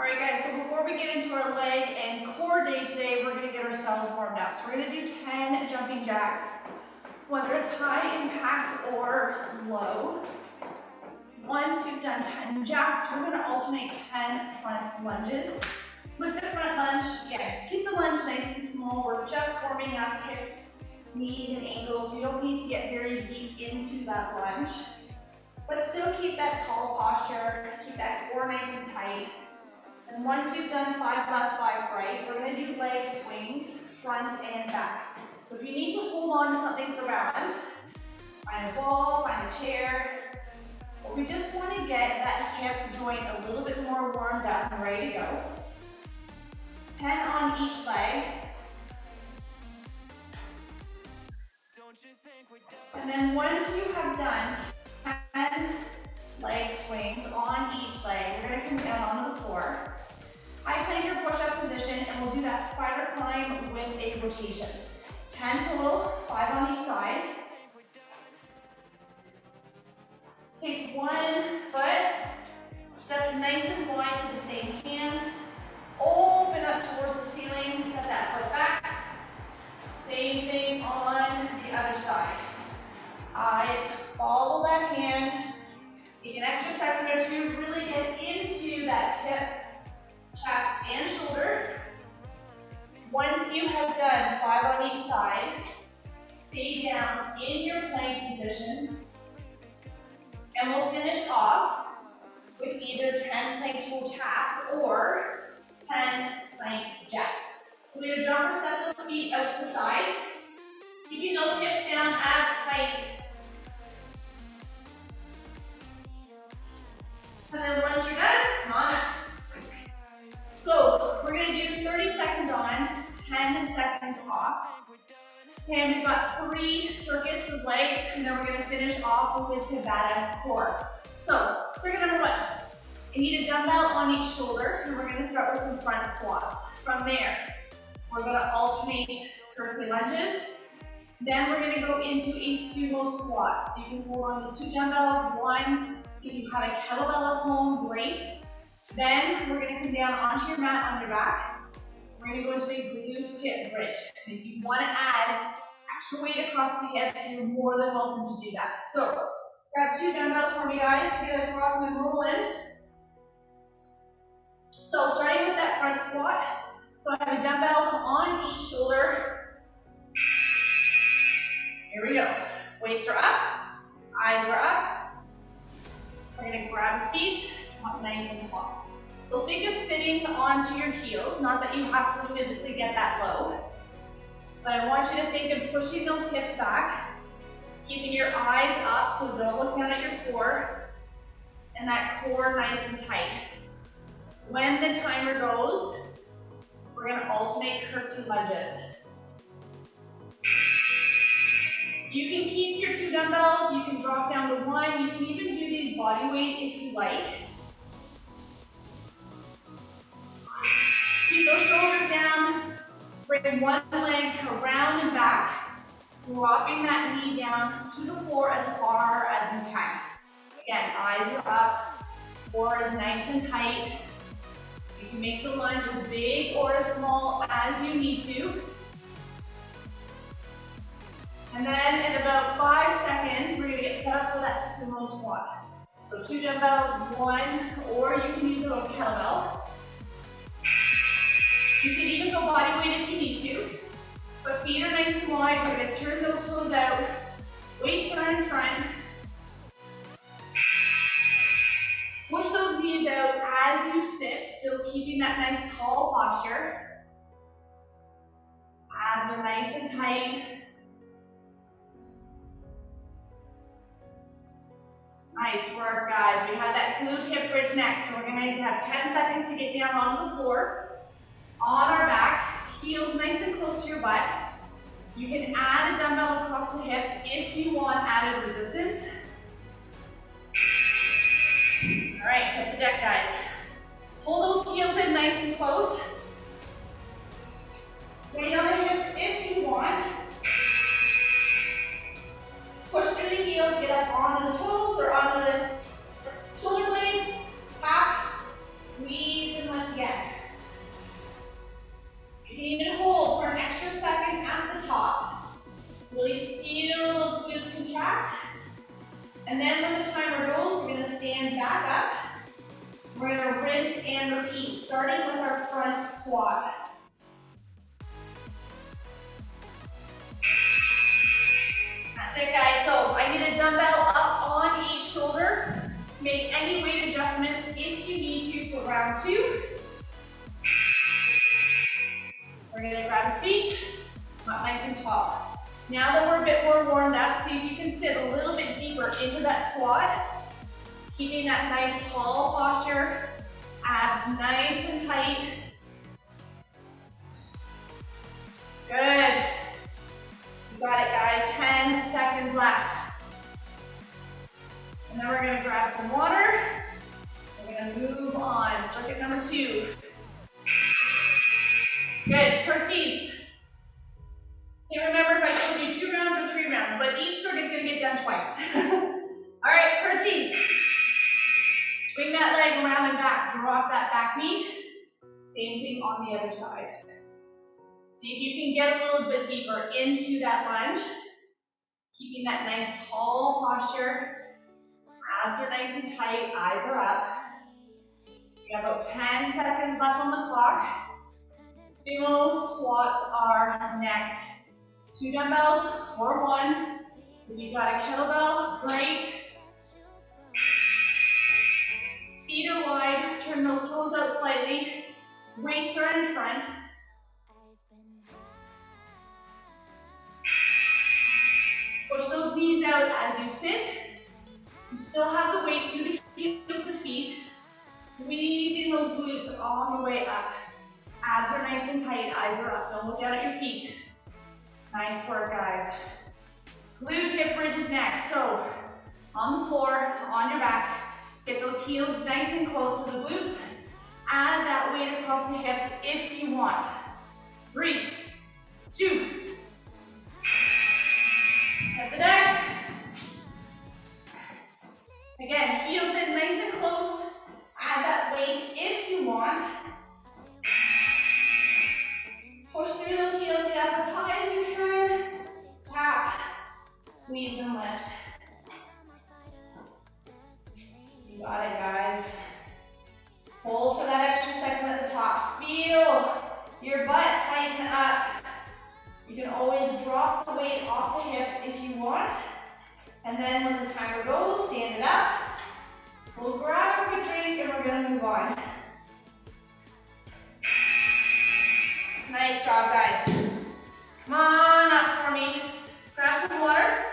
All right, guys, so before we get into our leg and core day today, we're gonna get ourselves warmed up. So we're gonna do 10 jumping jacks, whether it's high impact or low. Once you've done 10 jacks, we're gonna alternate 10 front lunges. With the front lunge, again, keep the lunge nice and small. We're just warming up hips, knees, and ankles, so you don't need to get very deep into that lunge. But still keep that tall posture, keep that core nice and tight. And once you've done 5 left, 5 right, we're gonna do leg swings, front and back. So if you need to hold on to something for balance, find a ball, find a chair, or we just wanna get that hip joint a little bit more warmed up and ready to go. 10 on each leg. And then once you have done 10 leg swings on each leg, you're gonna come down onto the floor. High plank or push-up position, and we'll do that spider climb with a rotation. 10 total, 5 on each side. Take one foot, step nice and wide to the same hand. Open up towards the ceiling, set that foot back. Same thing on the other side. Eyes follow that hand. Take an extra second or two, really get into that hip, chest, and shoulder. Once you have done 5 on each side, stay down in your plank position. And we'll finish off with either 10 plank tool taps or 10 plank jacks. So we have jump or step those feet out to the side, keeping those hips down, abs tight. And then once you're done, come on up. So we're gonna do 30 seconds on, 10 seconds off. And we've got 3 circuits with legs, and then we're gonna finish off with the Tabata core. So, circuit number 1. You need a dumbbell on each shoulder, and we're gonna start with some front squats. From there, we're gonna alternate curtsy lunges. Then we're gonna go into a sumo squat. So you can hold on to 2 dumbbells, 1. If you have a kettlebell at home, great. Then we're gonna come down onto your mat on your back. We're gonna go into a glute hip bridge. And if you wanna add extra weight across the hips, you're more than welcome to do that. So grab 2 dumbbells for me, guys, to get us rocking and rolling. So starting with that front squat. So I have a dumbbell on each shoulder. Here we go. Weights are up, eyes are up. We're gonna grab a seat, come up nice and tall. So think of sitting onto your heels, not that you have to physically get that low, but I want you to think of pushing those hips back, keeping your eyes up, so don't look down at your floor, and that core nice and tight. When the timer goes, we're gonna alternate curtsy lunges. You can keep your 2 dumbbells, you can drop down to 1, you can even do these body weight if you like. Keep those shoulders down, bring one leg around and back, dropping that knee down to the floor as far as you can. Again, eyes are up, core is nice and tight. You can make the lunge as big or as small as you need to. And then in about 5 seconds, we're gonna get set up for that sumo squat. So 2 dumbbells, 1, or you can use a kettlebell. You can even go body weight if you need to. But feet are nice and wide, we're gonna turn those toes out. Weights are in front. Push those knees out as you sit, still keeping that nice tall posture. Abs are nice and tight. Nice work, guys. We have that glute hip bridge next, so we're gonna have 10 seconds to get down onto the floor. On our back, heels nice and close to your butt. You can add a dumbbell across the hips if you want added resistance. All right, hit the deck, guys. Pull those heels in nice and close. Weight on the hips if you want. Push through the heels, get up onto the toes or onto the shoulder blades. Tap, squeeze and lift rinse and repeat, starting with our front squat. That's it, guys. So I need a dumbbell up on each shoulder. Make any weight adjustments if you need to for round 2. We're gonna grab a seat, not nice and tall. Now that we're a bit more warmed up, see if you can sit a little bit deeper into that squat, keeping that nice tall posture, abs nice and tight. Good. You got it, guys. 10 seconds left. And then we're gonna grab some water. We're gonna move on. Circuit number 2. Good. Curtsies. Can't remember if I told you 2 rounds or 3 rounds, but each circuit's gonna get done twice. All right, curtsies. Swing that leg around and back. Drop that back knee. Same thing on the other side. See if you can get a little bit deeper into that lunge. Keeping that nice tall posture. Abs are nice and tight, eyes are up. We have about 10 seconds left on the clock. Sumo squats are next. 2 dumbbells or 1. So if you've got a kettlebell, great. Feet are wide, turn those toes out slightly. Weights are in front. Push those knees out as you sit. You still have the weight through the heels of the feet. Squeezing those glutes all the way up. Abs are nice and tight, eyes are up. Don't look down at your feet. Nice work, guys. Glute hip bridge is next. So, on the floor, on your back, get those heels nice and close to the glutes. Add that weight across the hips if you want. 3, 2. Hit the deck. Again, heels in nice and close. Add that weight if you want. Push through those heels, get up as high as you can. Tap, squeeze and lift. You got it, guys. Hold for that extra second at the top. Feel your butt tighten up. You can always drop the weight off the hips if you want. And then when the timer goes, stand it up. We'll grab a quick drink and we're gonna move on. Nice job, guys. Come on up for me. Grab some water.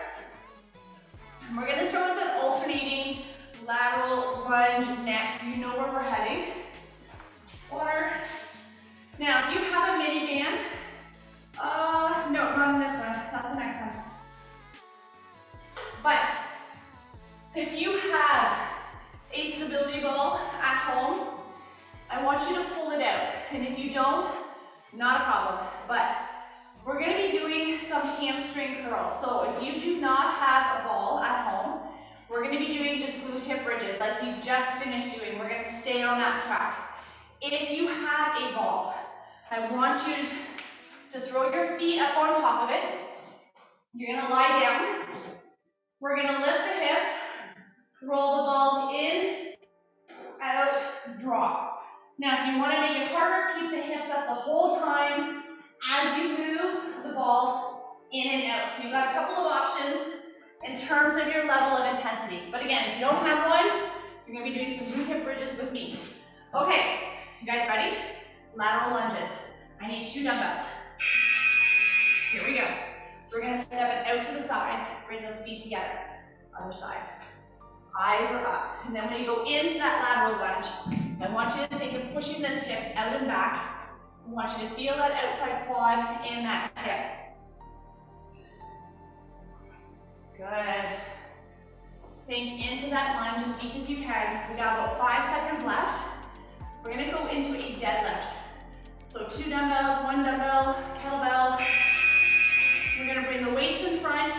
And we're gonna start with an alternating lateral lunge next. You know where we're heading. Water. Now, if you have a mini band, no, not in this one. That's the next one. But if you have a stability ball at home, I want you to pull it out. And if you don't, not a problem. But we're going to be doing some hamstring curls. So if you do not have a ball at home, we're going to be doing just glute hip bridges like we just finished doing. We're going to stay on that track. If you have a ball, I want you to throw your feet up on top of it. You're going to lie down. We're going to lift the hips, roll the ball in, out, drop. Now, if you want to make it harder, keep the hips up the whole time as you move the ball in and out. So you've got a couple of options in terms of your level of intensity. But again, if you don't have one, you're going to be doing some glute hip bridges with me. Okay, you guys ready? Lateral lunges. I need 2 dumbbells. Here we go. So we're going to step it out to the side, bring those feet together. Other side. Eyes are up. And then when you go into that lateral lunge, I want you to think of pushing this hip out and back. I want you to feel that outside quad and that hip. Good. Sink into that lunge as deep as you can. We got about 5 seconds left. We're going to go into a deadlift. So 2 dumbbells, 1 dumbbell, kettlebell. We're going to bring the weights in front.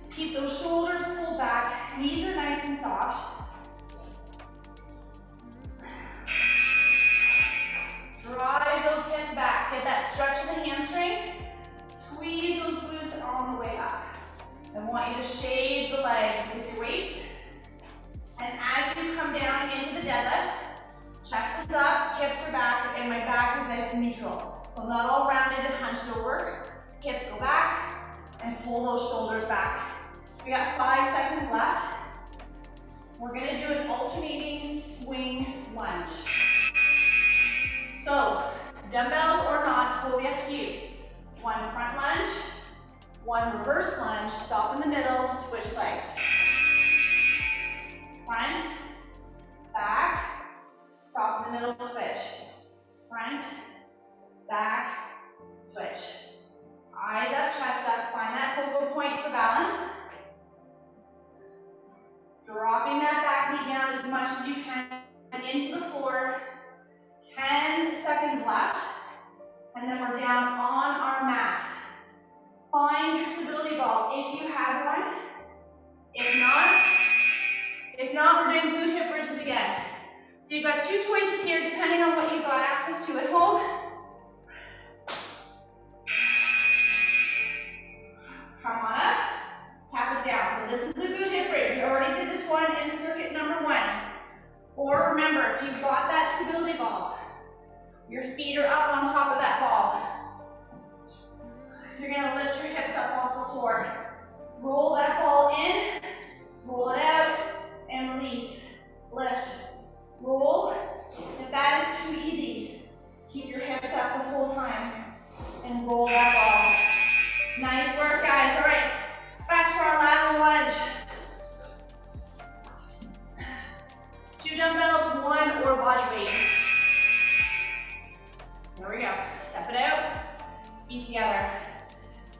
Keep those shoulders pulled back. Knees are nice and soft. Drive those hips back. Get that stretch of the hamstring. Squeeze those glutes on the way up. I want you to shade the legs with your weights. And as you come down into the deadlift, chest hips are back, and my back is nice and neutral. So I'm not all rounded and hunched over. Hips go back, and pull those shoulders back. We got 5 seconds left. We're gonna do an alternating swing lunge. So, dumbbells or not, totally up to you. One front lunge, one reverse lunge, stop in the middle, switch legs. Front, back, stop in the middle, switch. Front, back, switch. Eyes up, chest up, find that focal point for balance. Dropping that back knee down as much as you can into the floor. 10 seconds left, and then we're down on our mat. Find your stability ball if you have one. If not, we're doing glute hip bridges again. So you've got 2 choices here depending on what you've got access to at home. Come on up, tap it down. So this is the glute hip bridge. We already did this one in circuit number 1. Or remember, if you've got that stability ball, your feet are up on top of that ball. You're gonna lift your hips up off the floor. Roll that ball in, roll it out, and release. Lift, roll. If that is too easy, keep your hips up the whole time and roll that ball. Nice work, guys. All right, back to our lateral lunge. 2 dumbbells, 1 or body weight. There we go. Step it out, feet together.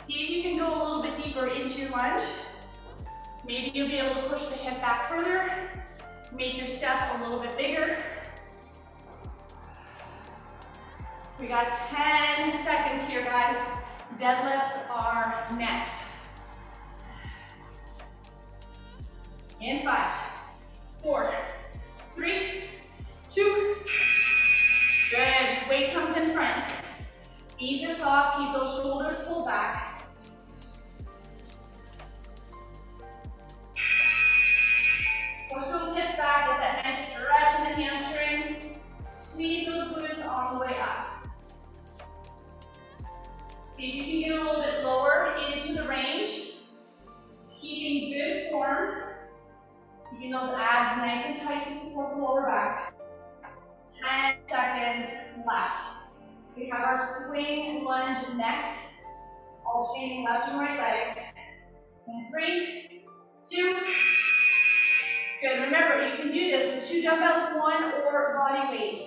See if you can go a little bit deeper into your lunge. Maybe you'll be able to push the hip back further, make your step a little bit bigger. We got 10 seconds here, guys. Deadlifts are next. In 5, 4, 3, 2. Good. Weight comes in front. Knees are soft. Keep those shoulders pulled back. Push those hips back with that nice stretch in the hamstring. Squeeze those glutes all the way up. See if you can get a little bit lower into the range. Keeping good form. Keeping those abs nice and tight to support the lower back. 10 seconds left. We have our swing lunge next. Alternating left and right legs. In 3, 2. Good. Remember, you can do this with 2 dumbbells, 1 or body weight.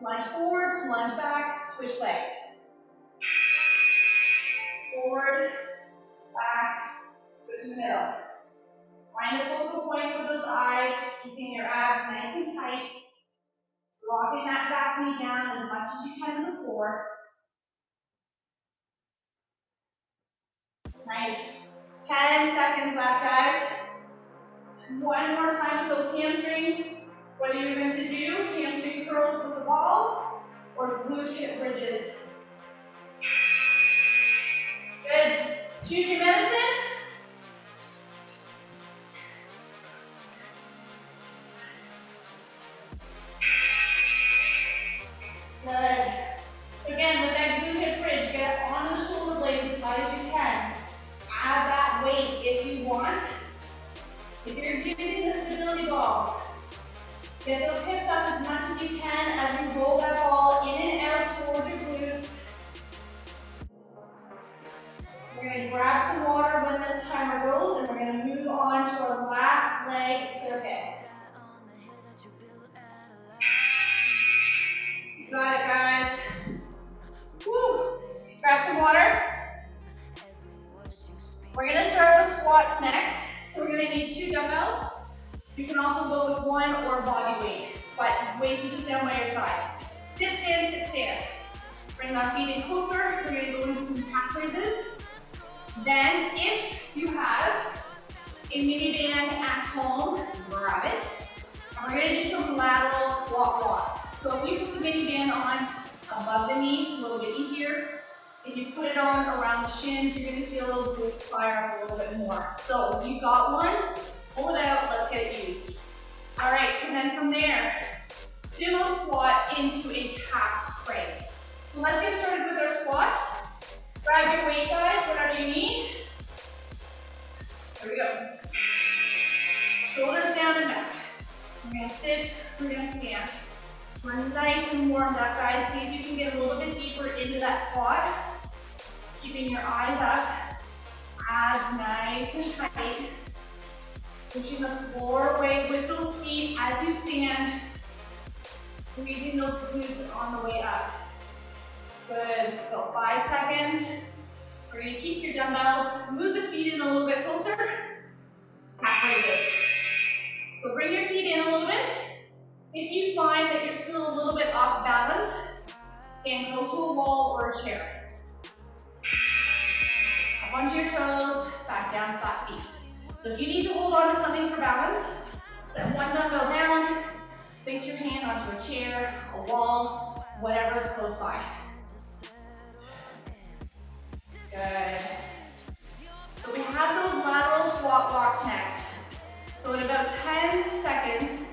Lunge forward, lunge back, switch legs. Forward, back, switch in the middle. Find a focal point for those eyes, keeping your abs nice and tight. Dropping that back knee down as much as you can to the floor. Nice. 10 seconds left, guys. One more time with those hamstrings. Whether you're going to do hamstring curls with the ball or glute hip bridges. Good. Choose your medicine. Good. So again, with that glute hip bridge, get up onto the shoulder blades as high as you can. Add that weight if you want. If you're using the stability ball, get those hips up as much as you can as you roll that ball in and out towards your glutes. We're going to grab some water when this timer goes, and we're going to move on to our last leg circuit. Got it, guys. Woo. Grab some water. We're going to start with squats next. So we're going to need 2 dumbbells. You can also go with 1 or body weight, but weights are just down by your side. Sit, stand, sit, stand. Bring our feet in closer. We're going to go into some calf raises. Then, if you have a mini band at home, grab it. And we're going to do some lateral squat walks. So if you put the mini band on above the knee, a little bit easier. If you put it on around the shins, you're going to feel those glutes fire up a little bit more. So if you've got one, pull it out, let's get it used. All right, and then from there, sumo squat into a calf raise. So let's get started with our squats. Grab your weight, guys, whatever you need. Here we go. Shoulders down and back. We're gonna sit, we're gonna stand. We're nice and warmed up, guys. See if you can get a little bit deeper into that squat. Keeping your eyes up. Abs nice and tight. Pushing the floor away with those feet as you stand. Squeezing those glutes on the way up. Good. About 5 seconds. We're going to keep your dumbbells. Move the feet in a little bit closer. Calf raises. So bring your feet in a little bit. If you find that you're still a little bit off balance, stand close to a wall or a chair. Up onto your toes, back down, flat feet. So if you need to hold on to something for balance, set one dumbbell down, place your hand onto a chair, a wall, whatever is close by. Good. So we have those lateral squat walks next. So in about 10 seconds,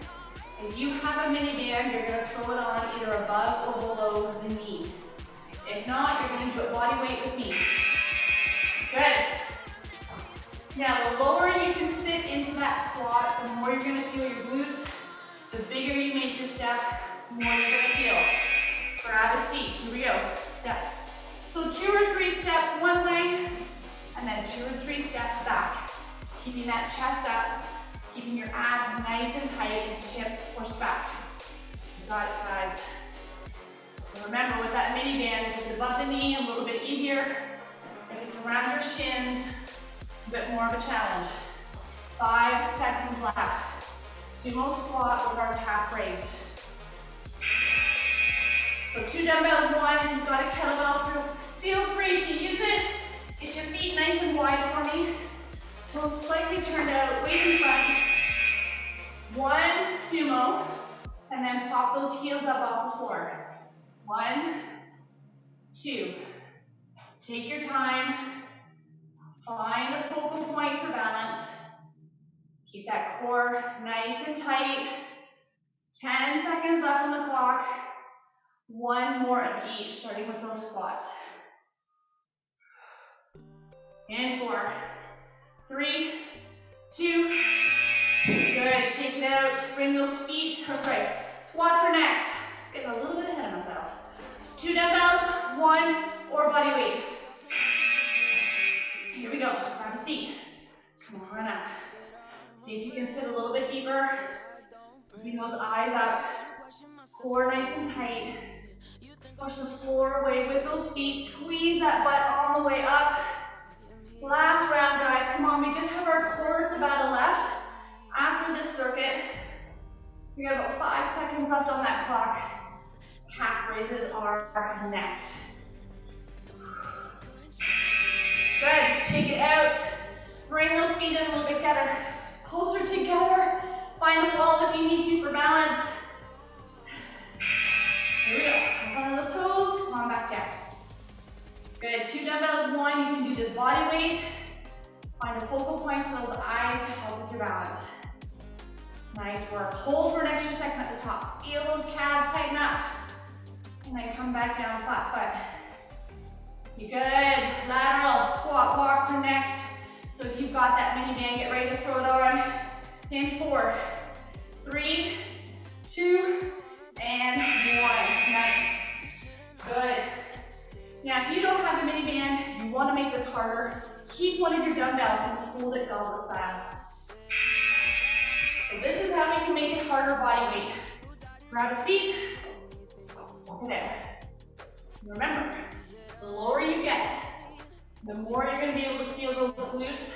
if you have a mini band, you're going to throw it on either above or below the knee. If not, you're going to do it body weight with me. Good. Now, the lower you can sit into that squat, the more you're going to feel your glutes. The bigger you make your step, the more you're going to feel. Grab a seat. Here we go. Step. So 2 or 3 steps one way, and then 2 or 3 steps back. Keeping that chest up, keeping your abs nice and tight, and hips pushed back. You got it, guys. And remember, with that mini band, if it's above the knee, a little bit easier. If it's around your shins, a bit more of a challenge. 5 seconds left. Sumo squat with our calf raise. So 2 dumbbells, 1. If you've got a kettlebell, feel free to use it. Get your feet nice and wide for me. Toes slightly turned out, weight in front. 1 sumo, and then pop those heels up off the floor. 1, 2. Take your time. Find a focal point for balance. Keep that core nice and tight. 10 seconds left on the clock. 1 more of each, starting with those squats. And 4, 3, 2. Good, shake it out. Bring those feet, squats are next. It's getting a little bit ahead of myself. 2 dumbbells, 1 or body weight. Here we go, grab a seat. Come on, run up. See if you can sit a little bit deeper. Keeping those eyes up. Core nice and tight. Push the floor away with those feet. Squeeze that butt on the way up. Last round, guys. Come on, we just have our core Tabata left. After this circuit, we got about 5 seconds left on that clock. Calf raises are next. Good, shake it out. Bring those feet in a little bit closer together. Find a wall if you need to for balance. Here we go. Up onto those toes, come on back down. Good, 2 dumbbells, 1. You can do this body weight. Find a focal point for those eyes to help with your balance. Nice work. Hold for an extra second at the top. Feel those calves tighten up. And then come back down flat foot. You good. Lateral squat walks are next. So if you've got that mini band, get ready to throw it on. In 4, 3, 2, and 1. Nice. Good. Now if you don't have a mini band, you want to make this harder, keep one of your dumbbells and hold it goblet style. So this is how we can make it harder body weight. Grab a seat, suck it out. Remember, the lower you get, the more you're going to be able to feel those glutes.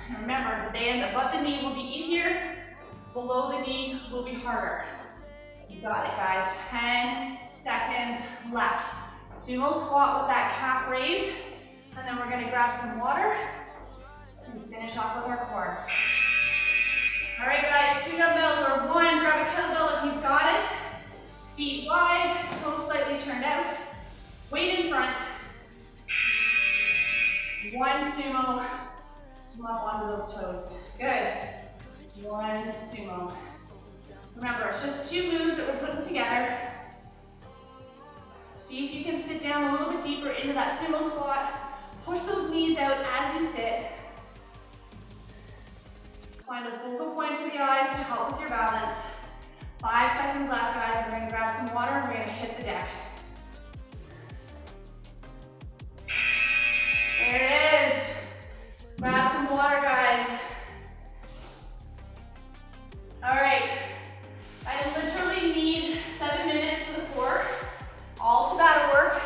And remember, the band above the knee will be easier, below the knee will be harder. You got it, guys. 10 seconds left. Sumo squat with that calf raise, and then we're going to grab some water and finish off with our core. All right, guys, 2 dumbbells or 1. Grab a kettlebell if you've got it. Feet wide, toes slightly turned out. Weight in front. 1 sumo. Come up onto those toes. Good. 1 sumo. Remember, it's just 2 moves that we're putting together. See if you can sit down a little bit deeper into that sumo squat. Push those knees out as you sit. Find a focal point for the eyes to help with your balance. 5 seconds left, guys. We're gonna grab some water and we're gonna hit the deck. There it is. Grab some water, guys. All right. I literally need 7 minutes for the core. All Tabata work.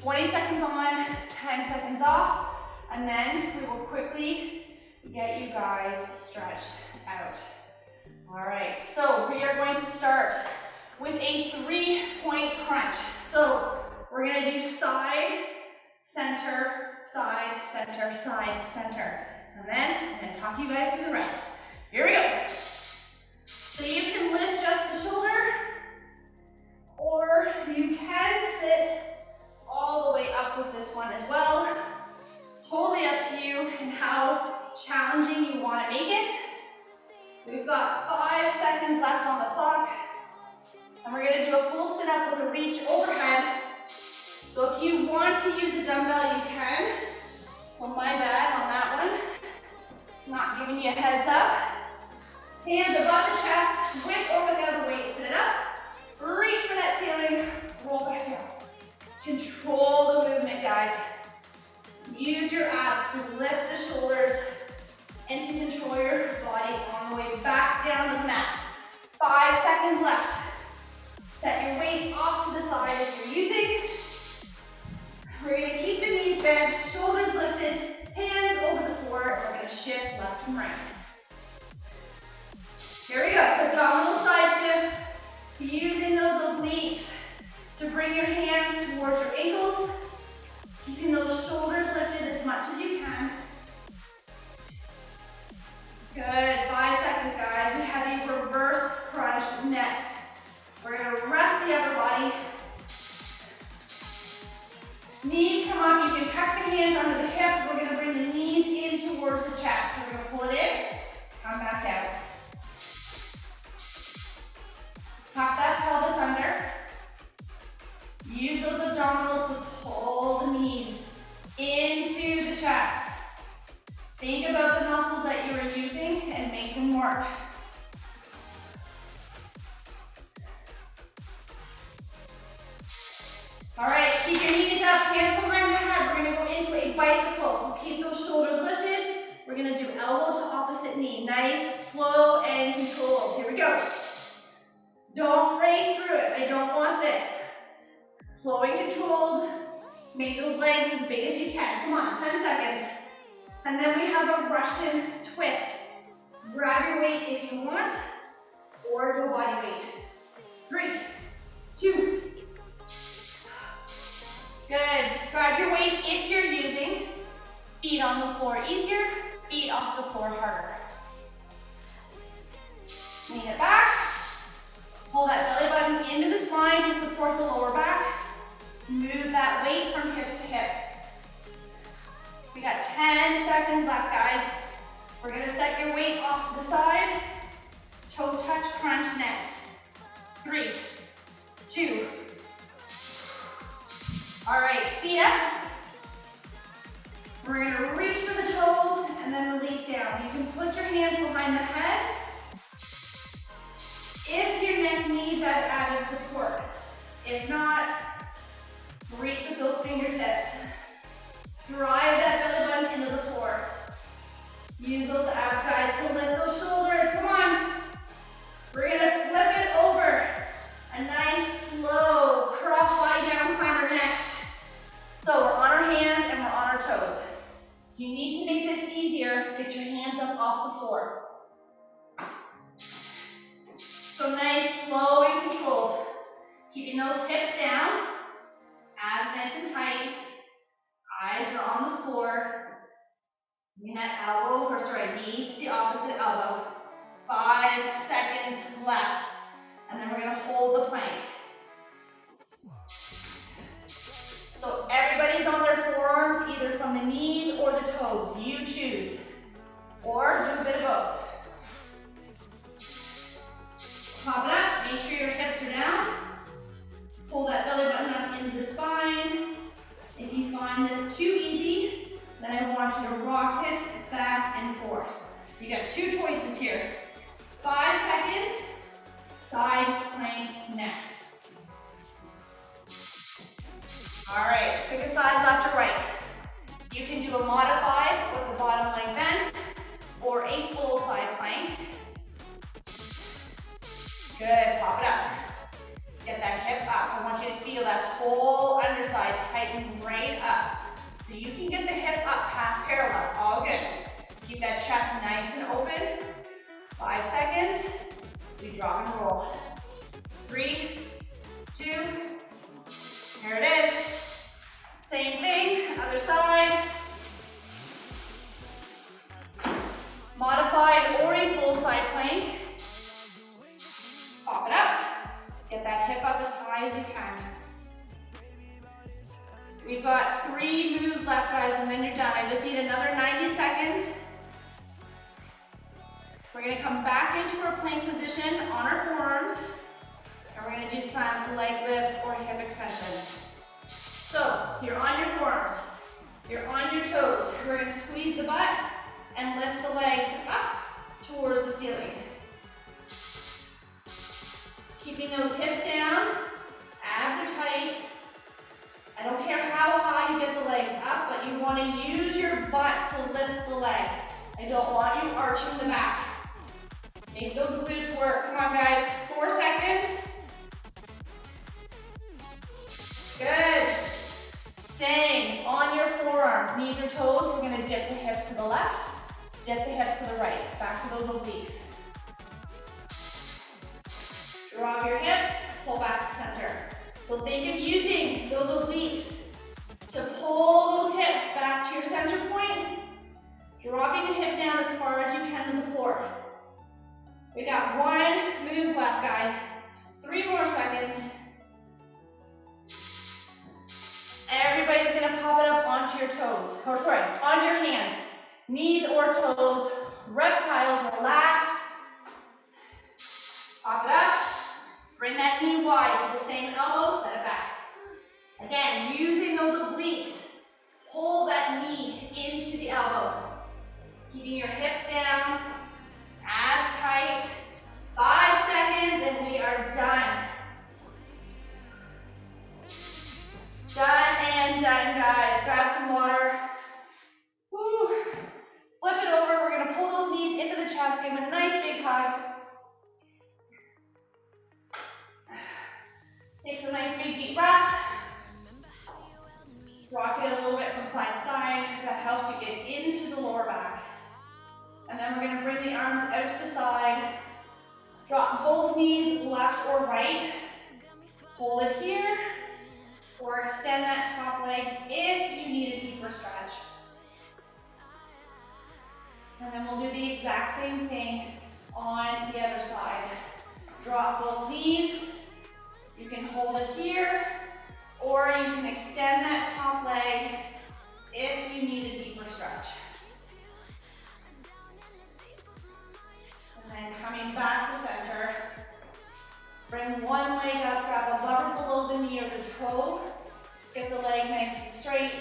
20 seconds on, 10 seconds off, and then we will quickly get you guys stretched out. All right, so we are going to start with a 3-point crunch. So we're gonna do side, center, side, center, side, center. And then I'm gonna talk you guys through the rest. Here we go. So you can lift just the shoulder, or you can sit all the way up with this one as well. Totally up to you and how challenging you want to make it. We've got 5 seconds left on the clock. And we're going to do a full sit up with a reach overhead. So if you want to use a dumbbell, you can. So my bad on that one. Not giving you a heads up. Hands above the chest, with or without the weight. Sit it up. Reach for that ceiling. Roll back down. Control the movement, guys. Use your abs to lift the shoulders and to control your body on the way back down to the mat. 5 seconds left. Set your weight off to the side if you're using. We're going to keep the knees bent, shoulders lifted, hands over the floor, and we're going to shift left and right. Here we go. Abdominal side shifts. Using those obliques to bring your hands towards your ankles. Keeping those shoulders lifted as much as you can. Good, 5 seconds, guys. We have a reverse crunch next. We're gonna rest the upper body. Knees come up, you can tuck the hands under the hips. We're gonna bring the knees in towards the chest. We're gonna pull it in, come back out. Tuck that pelvis under. Use those abdominals to pull the knees into the chest. Think about the muscles that you are using and make them work. All right, keep your knees up, hands behind the head. We're gonna go into a bicycle, so keep those shoulders lifted. We're gonna do elbow to opposite knee. Nice, slow, and controlled. Here we go. Don't race through it. I don't want this. Slow and controlled. Make those legs as big as you can. Come on, 10 seconds. And then we have a Russian twist. Grab your weight if you want, or go body weight. 3, 2. Good. Grab your weight if you're using. Feet on the floor easier, feet off the floor harder. Lean it back. Pull that belly button into the spine to support the lower back. Move that weight from hip to hip. We got 10 seconds left, guys. We're gonna set your weight off to the side. Toe touch crunch next. 3, 2. All right, feet up. We're gonna reach for the toes and then release down. You can put your hands behind the head if your neck needs that added support. If not, reach with those fingertips. Drive that belly button into the floor. Use those abs, guys, to lift those shoulders. Come on. We're gonna flip it over. A nice, slow cross body down climber next. So we're on our hands and we're on our toes. If you need to make this easier, get your hands up off the floor. So nice, slow and controlled. Keeping those hips down, abs nice and tight. Eyes are on the floor. Bring that knee to the opposite elbow. 5 seconds left. And then we're gonna hold the plank. So everybody's on their forearms, either from the knees or the toes. You choose. Or do a bit of both. Pop want you to rock it back and forth. So you got two choices here. 5 seconds, side plank next. All right, pick a side, left or right. You can do a modified with the bottom leg bent or a full side plank. Good, pop it up. Get that hip up. I want you to feel that whole underside tighten right up. So you can get the hip up past parallel, all good. Keep that chest nice and open. 5 seconds, we drop and roll. 3, 2, here it is. Same thing, other side. Modified or a full side plank. Pop it up. Get that hip up as high as you can. We've got 3 moves left, guys, and then you're done. I just need another 90 seconds. We're gonna come back into our plank position on our forearms, and we're gonna do some leg lifts or hip extensions. So, you're on your forearms, you're on your toes. We're gonna squeeze the butt and lift the legs up towards the ceiling. Keeping those hips down, abs are tight. I don't care how high you get the legs up, but you want to use your butt to lift the leg. I don't want you arching the back. Make those glutes work. Come on, guys. 4 seconds. Good. Staying on your forearms, knees or toes. We're going to dip the hips to the left, dip the hips to the right. Back to those obliques. Drop your hips, pull back to center. So think of using those obliques to pull those hips back to your center point, dropping the hip down as far as you can to the floor. We got 1 move left, guys. 3 more seconds. Everybody's gonna pop it up onto your toes, or sorry, onto your hands. Knees or toes, reptiles are last. Pop it up. Bring that knee wide to the same elbow, set it back. Again, using those obliques, pull that knee into the elbow. Keeping your hips down, abs tight. 5 seconds and we are done. Done and done, guys. Grab some water. Woo. Flip it over. We're gonna pull those knees into the chest, give them a nice big hug. Take some nice big deep breaths. Rock it a little bit from side to side. That helps you get into the lower back. And then we're gonna bring the arms out to the side. Drop both knees left or right. Hold it here. Or extend that top leg if you need a deeper stretch. And then we'll do the exact same thing on the other side. Drop both knees. You can hold it here, or you can extend that top leg if you need a deeper stretch. And then coming back to center, bring one leg up, grab a lever below the knee or the toe, get the leg nice and straight,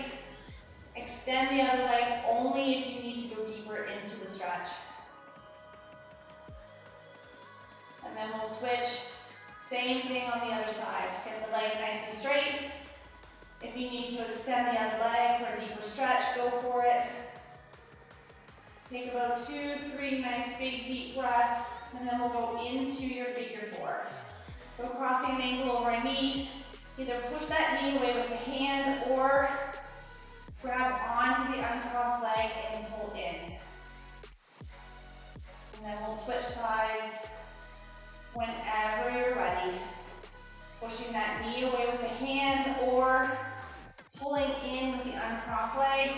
extend the other leg only if you need to go deeper into the stretch. And then we'll switch. Same thing on the other side. Get the leg nice and straight. If you need to extend the other leg for a deeper stretch, go for it. Take about 2, 3 nice big deep breaths, and then we'll go into your figure 4. So crossing an ankle over a knee, either push that knee away with the hand or grab onto the uncrossed leg and pull in. And then we'll switch sides. Whenever you're ready, pushing that knee away with the hand or pulling in with the uncrossed leg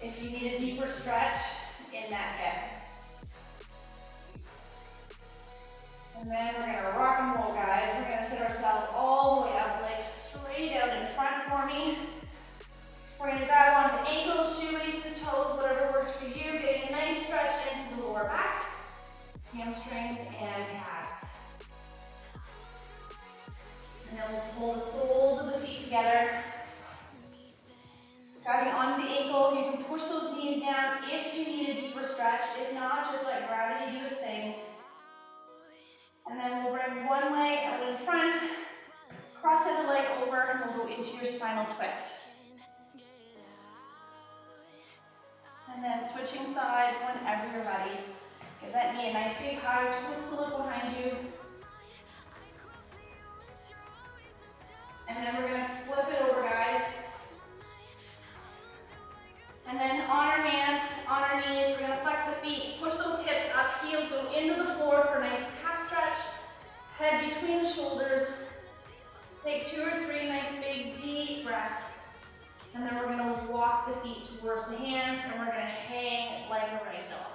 if you need a deeper stretch in that hip. And then we're going to rock and roll, guys. We're going to sit ourselves all the way up, legs straight out in front for me. We're going to grab onto ankles, shoelaces, toes, whatever works for you. Getting a nice stretch into the lower back, hamstrings, and calves. And then we'll pull the soles of the feet together. Grabbing onto the ankle, you can push those into your spinal twist. And then switching sides whenever you're ready. Give that knee a nice big hug, twist to look behind you. And then we're gonna flip it over, guys. And then on our hands, on our knees, we're gonna flex the feet, push those hips up, heels go into the floor for a nice calf stretch. Head between the shoulders. Take 2 or 3 nice big deep breaths. And then we're gonna walk the feet towards the hands and we're gonna hang like a ragdoll.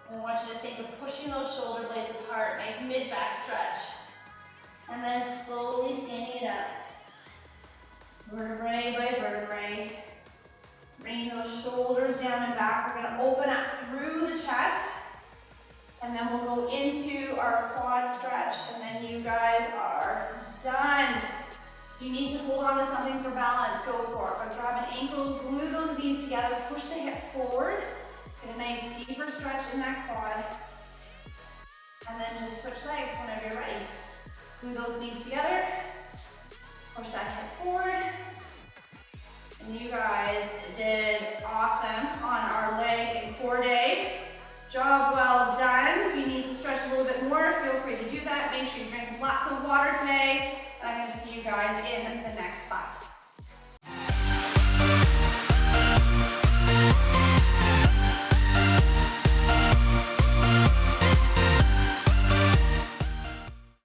And I want you to think of pushing those shoulder blades apart, nice mid-back stretch. And then slowly standing it up. Vertebrae by vertebrae. Bringing those shoulders down and back. We're gonna open up through the chest. And then we'll go into our quad stretch. And then you guys are done. You need to hold on to something for balance, go for it. Or grab an ankle, glue those knees together, push the hip forward. Get a nice deeper stretch in that quad. And then just switch legs whenever you're ready. Glue those knees together.